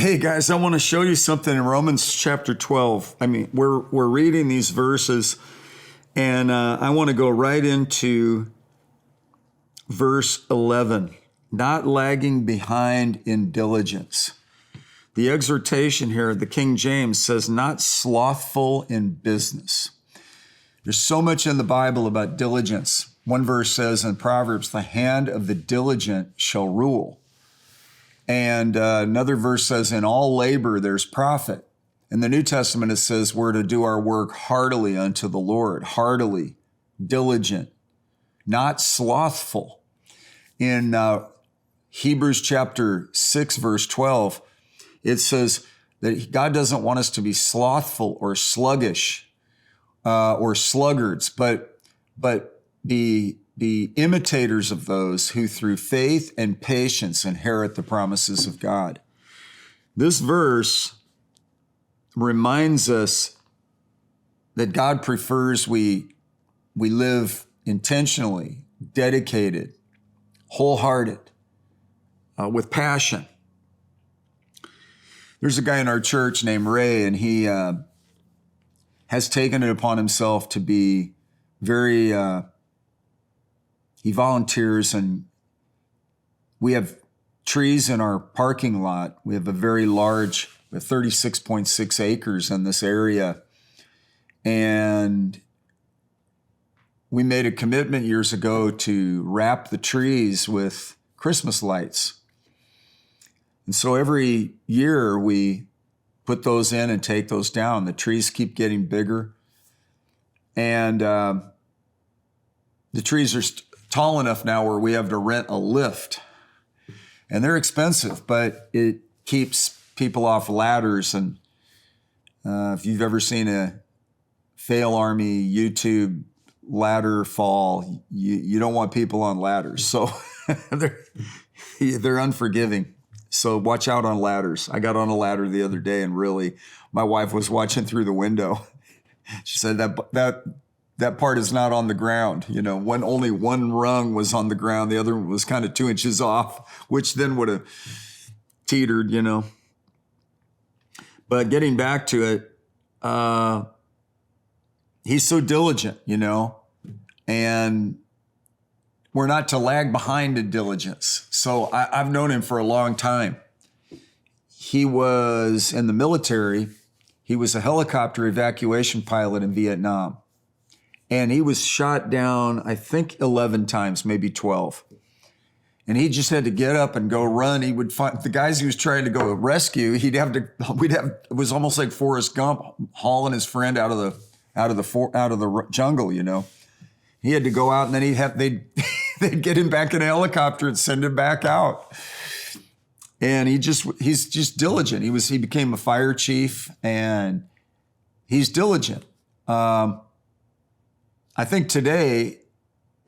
Hey guys, I want to show you something in Romans chapter 12. We're reading these verses, and I want to go right into verse 11. Not lagging behind in diligence. The exhortation here, the King James says, not slothful in business. There's so much in the Bible about diligence. One verse says in Proverbs, the hand of the diligent shall rule. And another verse says, in all labor there's profit. In the New Testament, it says we're to do our work heartily unto the Lord, heartily, diligent, not slothful. In Hebrews chapter 6, verse 12, it says that God doesn't want us to be slothful or sluggish or sluggards, but be imitators of those who through faith and patience inherit the promises of God. This verse reminds us that God prefers we live intentionally, dedicated, wholehearted, with passion. There's a guy in our church named Ray, and he has taken it upon himself to be very... He volunteers, and we have trees in our parking lot. We have a very large, 36.6 acres in this area. And we made a commitment years ago to wrap the trees with Christmas lights. And so every year we put those in and take those down. The trees keep getting bigger. And the trees are tall enough now where we have to rent a lift. And they're expensive, but it keeps people off ladders. And if you've ever seen a Fail Army YouTube ladder fall, you don't want people on ladders. So they're unforgiving. So watch out on ladders. I got on a ladder the other day, and really, my wife was watching through the window. She said that part is not on the ground. You know, only one rung was on the ground. The other one was kind of 2 inches off, which then would have teetered, you know. But getting back to it, he's so diligent, you know, and we're not to lag behind in diligence. So I've known him for a long time. He was in the military. He was a helicopter evacuation pilot in Vietnam. And he was shot down, I think 11 times, maybe 12. And he just had to get up and go run. He would find the guys he was trying to go rescue. It was almost like Forrest Gump hauling his friend out of the jungle, you know. He had to go out, and then they'd get him back in a helicopter and send him back out. And he's just diligent. He became a fire chief, and he's diligent. I think today,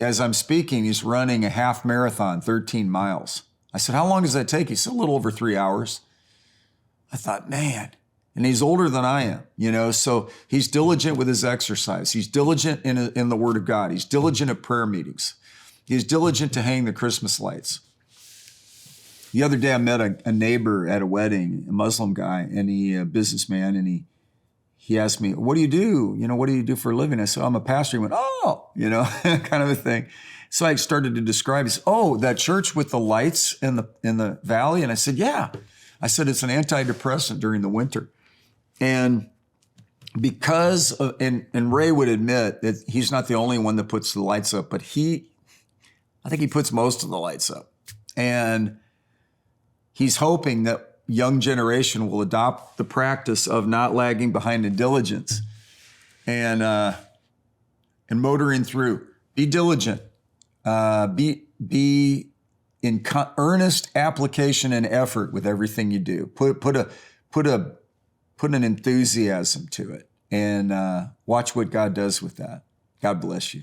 as I'm speaking, he's running a half marathon, 13 miles. I said, how long does that take? He said, a little over 3 hours. I thought, man, and he's older than I am, you know, so he's diligent with his exercise. He's diligent in the Word of God. He's diligent at prayer meetings. He's diligent to hang the Christmas lights. The other day I met a neighbor at a wedding, a Muslim guy, and a businessman, and he asked me, what do you do? You know, what do you do for a living? I said, I'm a pastor. He went, oh, you know, kind of a thing. So I started to describe, he said, oh, that church with the lights in the valley? And I said, yeah. I said, it's an antidepressant during the winter. And because of, and Ray would admit that he's not the only one that puts the lights up, but I think he puts most of the lights up. And he's hoping that young generation will adopt the practice of not lagging behind in diligence and motoring through. Be diligent. Be in earnest application and effort with everything you do. Put an enthusiasm to it, and watch what God does with that. God bless you.